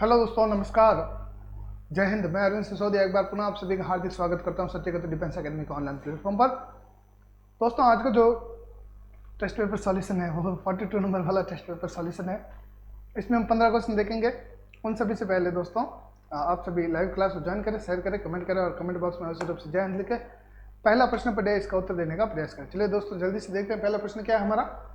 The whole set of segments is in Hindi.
हेलो दोस्तों, नमस्कार, जय हिंद। मैं अरविंद सिसोदिया एक बार पुनः आप सभी का हार्दिक स्वागत करता हूं सत्यगत डिफेंस अकेडमी के ऑनलाइन प्लेटफॉर्म पर। दोस्तों, आज का जो टेस्ट पेपर सॉल्यूशन है वो 42 नंबर वाला टेस्ट पेपर सॉल्यूशन है। इसमें हम 15 क्वेश्चन देखेंगे। उन सभी से पहले दोस्तों, आप सभी लाइव क्लास को ज्वाइन करें, शेयर करें, कमेंट करें और कमेंट बॉक्स में अवश्य रूप से जय हिंद लिखें। पहला प्रश्न पढ़े, इसका उत्तर देने का प्रयास करें। चलिए दोस्तों, जल्दी से देखते हैं पहला प्रश्न क्या है हमारा।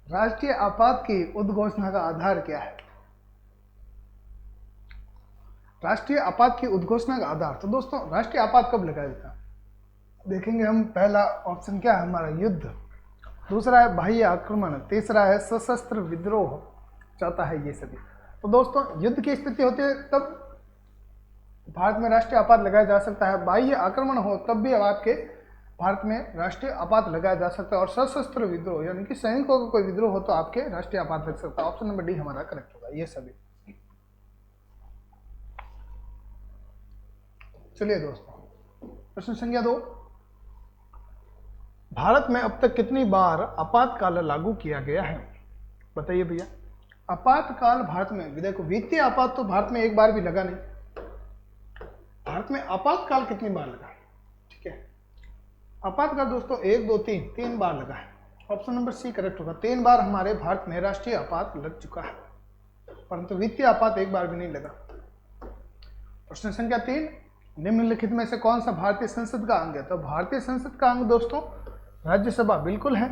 राष्ट्रीय आपात की उद्घोषणा का आधार क्या है? राष्ट्रीय आपात की उद्घोषणा का आधार, तो दोस्तों राष्ट्रीय आपात कब लगाया जाता है देखेंगे हम। पहला ऑप्शन क्या है हमारा, युद्ध। दूसरा है बाह्य आक्रमण। तीसरा है सशस्त्र विद्रोह। चौथा है ये सभी। तो दोस्तों, युद्ध की स्थिति होती है तब भारत में राष्ट्रीय आपात लगाया जा सकता है। बाह्य आक्रमण हो तब भी आपके भारत में राष्ट्रीय आपात लगाया जा सकता है। और सशस्त्र विद्रोह यानी कि सैनिकों का कोई विद्रोह हो तो आपके राष्ट्रीय आपात लग सकता है। ऑप्शन नंबर डी हमारा करेक्ट होगा, ये सभी। चलिए दोस्तों, प्रश्न संख्या 2। भारत में अब तक कितनी बार आपातकाल लागू किया गया है? बताइए भैया। आपातकाल भारत में, देखो वित्तीय आपात तो भारत में एक बार भी लगा नहीं। भारत में आपातकाल कितनी बार लगा? ठीक है, आपातकाल दोस्तों 1 2 3 बार लगा है। ऑप्शन नंबर सी करेक्ट होगा। 3 बार हमारे भारत में राष्ट्रीय आपात लग चुका है, परंतु वित्तीय आपात एक बार भी नहीं लगा। प्रश्न संख्या 3। निम्नलिखित में से कौन सा भारतीय संसद का अंग है? तो भारतीय संसद का अंग दोस्तों राज्यसभा बिल्कुल है,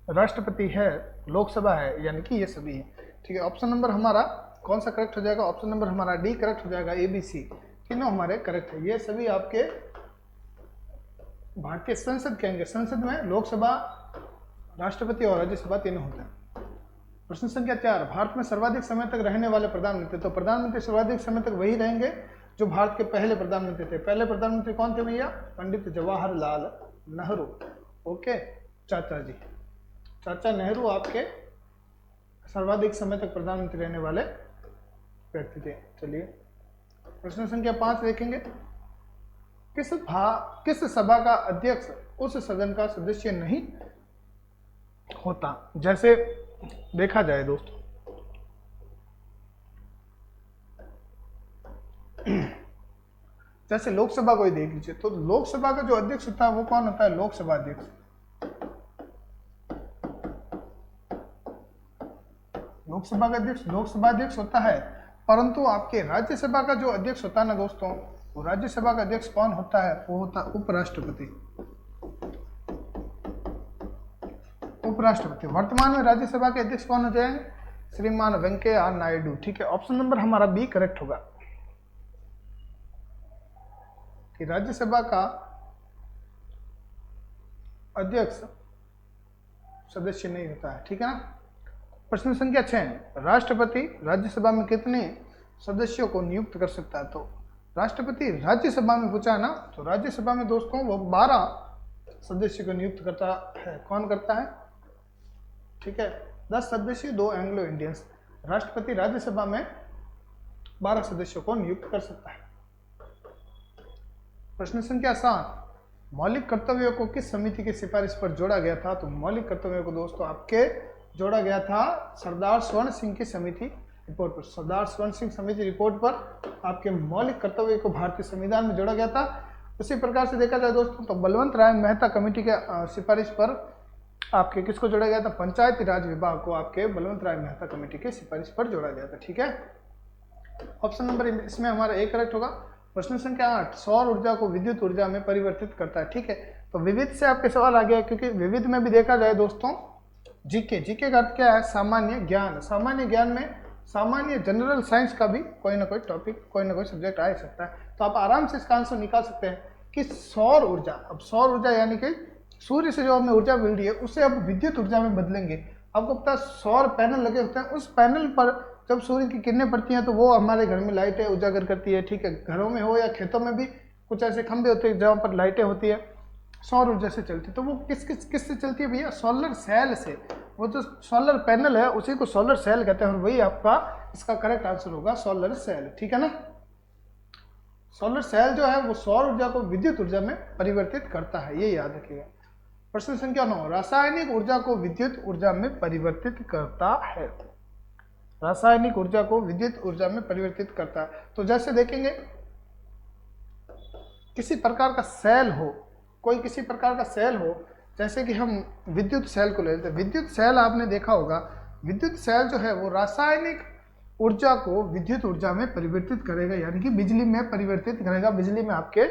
राष्ट्रपति है, लोकसभा है, यानी कि ये सभी है। ठीक है, ऑप्शन नंबर हमारा कौन सा करेक्ट हो जाएगा? ऑप्शन नंबर हमारा डी करेक्ट हो जाएगा। ABC तीनों हमारे करेक्ट है। ये सभी आपके भारतीय संसद कहेंगे। संसद में लोकसभा, राष्ट्रपति और राज्यसभा तीनों होते हैं। प्रश्न संख्या 4। भारत में सर्वाधिक समय तक रहने वाले प्रधानमंत्री, तो प्रधानमंत्री सर्वाधिक समय तक वही रहेंगे जो भारत के पहले प्रधानमंत्री थे। पहले प्रधानमंत्री कौन थे भैया? पंडित जवाहरलाल नेहरू। ओके, चाचा जी, चाचा नेहरू आपके सर्वाधिक समय तक प्रधानमंत्री रहने वाले व्यक्ति थे। चलिए प्रश्न संख्या 5 देखेंगे। किस सभा का अध्यक्ष उस सदन का सदस्य नहीं होता? जैसे देखा जाए दोस्तों, जैसे लोकसभा को ही देख लीजिए, तो लोकसभा का जो अध्यक्ष होता है वो कौन होता है? लोकसभा अध्यक्ष। लोकसभा का अध्यक्ष लोकसभा अध्यक्ष होता है, परंतु आपके राज्यसभा का जो अध्यक्ष होता है ना दोस्तों, वो राज्यसभा का अध्यक्ष कौन होता है? वो होता है उपराष्ट्रपति। उपराष्ट्रपति। वर्तमान में राज्यसभा के अध्यक्ष कौन हो जाएंगे? श्रीमान वेंकैया नायडू। ठीक है, ऑप्शन नंबर हमारा बी करेक्ट होगा कि राज्यसभा का अध्यक्ष सदस्य नहीं होता है। ठीक है ना। प्रश्न संख्या 6। राष्ट्रपति राज्यसभा में कितने सदस्यों को नियुक्त कर सकता है? तो राष्ट्रपति राज्यसभा में पूछा है ना, तो राज्यसभा में दोस्तों वो 12 सदस्य को नियुक्त करता है। कौन करता है? ठीक है, 10 सदस्य, 2 एंग्लो इंडियंस। राष्ट्रपति राज्यसभा में 12 सदस्यों को नियुक्त कर सकता है। प्रश्न संख्या 7। मौलिक कर्तव्यों को किस समिति की सिफारिश पर जोड़ा गया था? तो मौलिक कर्तव्यों को दोस्तों आपके जोड़ा गया था सरदार स्वर्ण सिंह की समिति रिपोर्ट पर। सरदार स्वर्ण सिंह समिति रिपोर्ट पर आपके मौलिक कर्तव्य को भारतीय संविधान में जोड़ा गया था। उसी प्रकार से देखा जाए दोस्तों, तो बलवंत राय मेहता कमेटी के सिफारिश पर आपके किसको जोड़ा गया था? पंचायती राज विभाग को आपके बलवंत राय मेहता कमेटी के सिफारिश पर जोड़ा गया था। ठीक है, ऑप्शन नंबर इसमें हमारा ए करेक्ट होगा। प्रश्न संख्या 8। सौर ऊर्जा को विद्युत ऊर्जा में परिवर्तित करता है। ठीक है, तो विविध से आपके सवाल आ गया, क्योंकि विविध में भी देखा जाए दोस्तों जीके का अर्थ क्या है? सामान्य ज्ञान। सामान्य ज्ञान में सामान्य जनरल साइंस का भी कोई ना कोई टॉपिक, कोई ना कोई सब्जेक्ट आ सकता है। तो आप आराम से इसका आंसर निकाल सकते हैं कि सौर ऊर्जा, अब सौर ऊर्जा यानी कि सूर्य से जो हमें ऊर्जा मिल रही है उसे अब विद्युत ऊर्जा में बदलेंगे। आपको पता है सौर पैनल लगे होते हैं, उस पैनल पर जब सूर्य की किरणें पड़ती हैं तो वो हमारे घर में लाइटें उजागर करती है। ठीक है, घरों में हो या खेतों में भी कुछ ऐसे खंभे होते हैं जहाँ पर लाइटें होती है, सौर ऊर्जा से चलती है। तो वो किस से चलती है भैया? सोलर सेल से। वो जो सोलर पैनल है उसी को सोलर सेल कहते हैं, और वही आपका इसका करेक्ट आंसर होगा, सोलर सेल। ठीक है ना। सोलर सेल जो है वो सौर ऊर्जा को विद्युत ऊर्जा में परिवर्तित करता है, ये याद रखिएगा। प्रश्न संख्या 9। रासायनिक ऊर्जा को विद्युत ऊर्जा में परिवर्तित करता है। रासायनिक ऊर्जा को विद्युत ऊर्जा में परिवर्तित करता है। तो जैसे देखेंगे किसी प्रकार का सेल हो, कोई किसी प्रकार का सेल हो, जैसे कि हम विद्युत सेल को ले लेते हैं। विद्युत सेल आपने देखा होगा, विद्युत सेल जो है वो रासायनिक ऊर्जा को विद्युत ऊर्जा में परिवर्तित करेगा, यानी कि बिजली में परिवर्तित करेगा, बिजली में आपके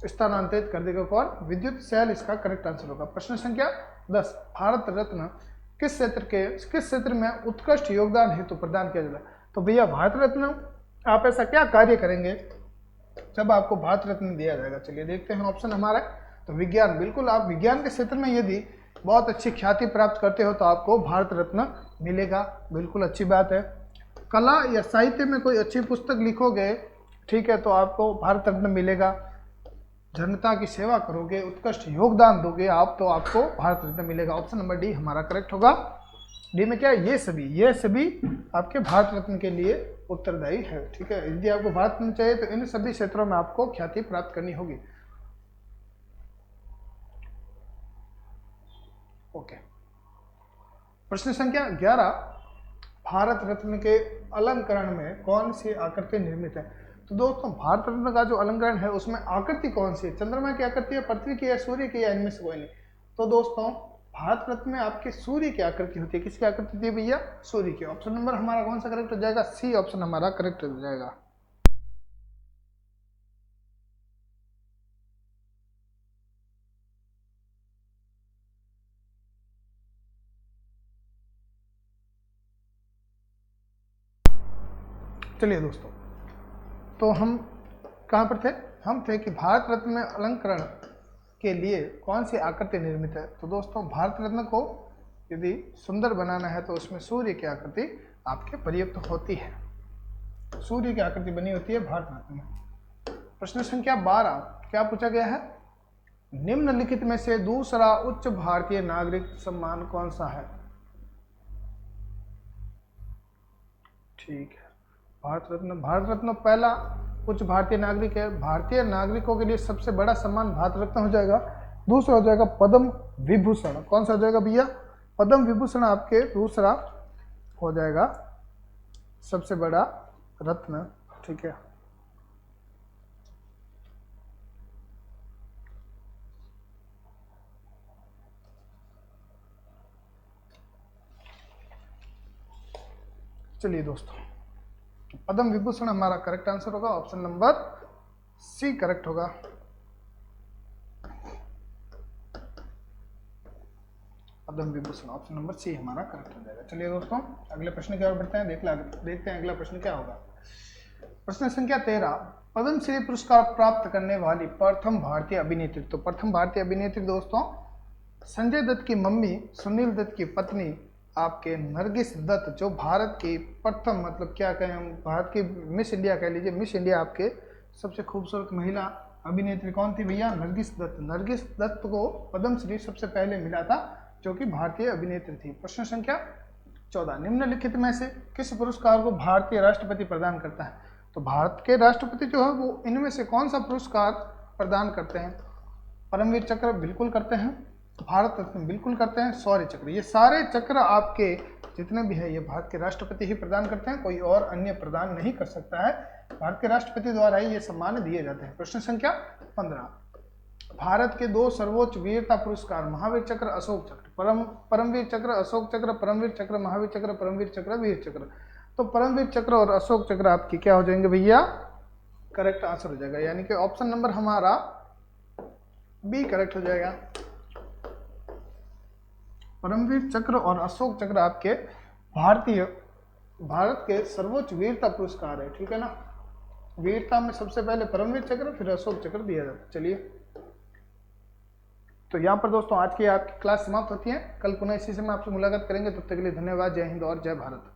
स्थानांतरित कर देगा। कौन? विद्युत सेल इसका करेक्ट आंसर होगा। प्रश्न संख्या 10, भारत रत्न किस क्षेत्र में उत्कृष्ट योगदान हेतु प्रदान किया जाता है? तो भैया भारत रत्न आप ऐसा क्या कार्य करेंगे जब आपको भारत रत्न दिया जाएगा? चलिए देखते हैं ऑप्शन हमारा। तो विज्ञान, बिल्कुल आप विज्ञान के क्षेत्र में यदि बहुत अच्छी ख्याति प्राप्त करते हो तो आपको भारत रत्न मिलेगा, बिल्कुल अच्छी बात है। कला या साहित्य में कोई अच्छी पुस्तक लिखोगे, ठीक है, तो आपको भारत रत्न मिलेगा। जनता की सेवा करोगे, उत्कृष्ट योगदान दोगे आप, तो आपको भारत रत्न मिलेगा। ऑप्शन नंबर डी हमारा करेक्ट होगा। डी में क्या है? ये सभी आपके भारत रत्न के लिए उत्तरदायी है, ठीक है। यदि आपको भारत रत्न चाहिए तो इन सभी क्षेत्रों में आपको ख्याति प्राप्त करनी होगी। ओके, प्रश्न संख्या 11, भारत रत्न के अलंकरण में कौन सी आकृति निर्मित है? तो दोस्तों भारत रत्न का जो अलंकरण है उसमें आकृति कौन सी है? चंद्रमा की आकृति है, पृथ्वी की है, सूर्य की, या इनमें से कोई नहीं? तो दोस्तों भारत रत्न में आपके सूर्य की आकृति होती है। किसकी आकृति होती है भैया? सूर्य की। ऑप्शन नंबर हमारा कौन सा करेक्ट हो जाएगा? सी ऑप्शन हमारा करेक्ट हो जाएगा। चलिए दोस्तों, तो हम कहाँ पर थे? हम थे कि भारत रत्न में अलंकरण के लिए कौन सी आकृति निर्मित है? तो दोस्तों भारत रत्न को यदि सुंदर बनाना है तो उसमें सूर्य की आकृति आपके प्रयुक्त होती है। सूर्य की आकृति बनी होती है भारत रत्न में। प्रश्न संख्या 12, क्या पूछा गया है? निम्नलिखित में से दूसरा उच्च भारतीय नागरिक सम्मान कौन सा है? ठीक है, भारत रत्न पहला उच्च भारतीय नागरिक है। भारतीय नागरिकों के लिए सबसे बड़ा सम्मान भारत रत्न हो जाएगा। दूसरा हो जाएगा पद्म विभूषण। कौन सा हो जाएगा भैया? पद्म विभूषण आपके दूसरा हो जाएगा सबसे बड़ा रत्न, ठीक है। चलिए दोस्तों, पद्म विभूषण हमारा करेक्ट आंसर होगा। ऑप्शन नंबर सी करेक्ट होगा। Padma Vibhushan option number C हमारा करेक्ट हो जाएगा। चलिए दोस्तों अगले प्रश्न की ओर बढ़ते हैं, देखते हैं अगला प्रश्न क्या होगा। प्रश्न संख्या 13, पद्मश्री पुरस्कार प्राप्त करने वाली प्रथम भारतीय अभिनेत्री। तो प्रथम भारतीय अभिनेत्री दोस्तों संजय दत्त की मम्मी, सुनील दत्त की पत्नी आपके नरगिस दत्त, जो भारत की प्रथम, मतलब क्या कहें हम, भारत की मिस इंडिया कह लीजिए, मिस इंडिया आपके सबसे खूबसूरत महिला अभिनेत्री कौन थी भैया? नरगिस दत्त। नरगिस दत्त को पद्मश्री सबसे पहले मिला था, जो कि भारतीय अभिनेत्री थी। प्रश्न संख्या 14, निम्नलिखित में से किस पुरस्कार को भारतीय राष्ट्रपति प्रदान करता है? तो भारत के राष्ट्रपति जो है वो इनमें से कौन सा पुरस्कार प्रदान करते हैं? परमवीर चक्र बिल्कुल करते हैं, भारत रत्न बिल्कुल करते हैं, शौर्य चक्र, ये सारे चक्र आपके जितने भी है ये भारत के राष्ट्रपति ही प्रदान करते हैं, कोई और अन्य प्रदान नहीं कर सकता है। भारत के राष्ट्रपति द्वारा ही ये सम्मान दिए जाते हैं। प्रश्न संख्या 15, भारत के 2 सर्वोच्च वीरता पुरस्कार महावीर चक्र, अशोक चक्र, परमवीर चक्र, अशोक चक्र, परमवीर चक्र, महावीर चक्र, परमवीर चक्र, वीर चक्र। तो परमवीर चक्र और अशोक चक्र आपकी क्या हो जाएंगे भैया? करेक्ट आंसर हो जाएगा, यानी कि ऑप्शन नंबर हमारा बी करेक्ट हो जाएगा। परमवीर चक्र और अशोक चक्र आपके भारत के सर्वोच्च वीरता पुरस्कार है, ठीक है ना। वीरता में सबसे पहले परमवीर चक्र, फिर अशोक चक्र दिया जाता है। चलिए, तो यहाँ पर दोस्तों आज की आपकी क्लास समाप्त होती है। कल पुनः इसी समय आपसे मुलाकात करेंगे, तब तक के लिए धन्यवाद। जय हिंद और जय भारत।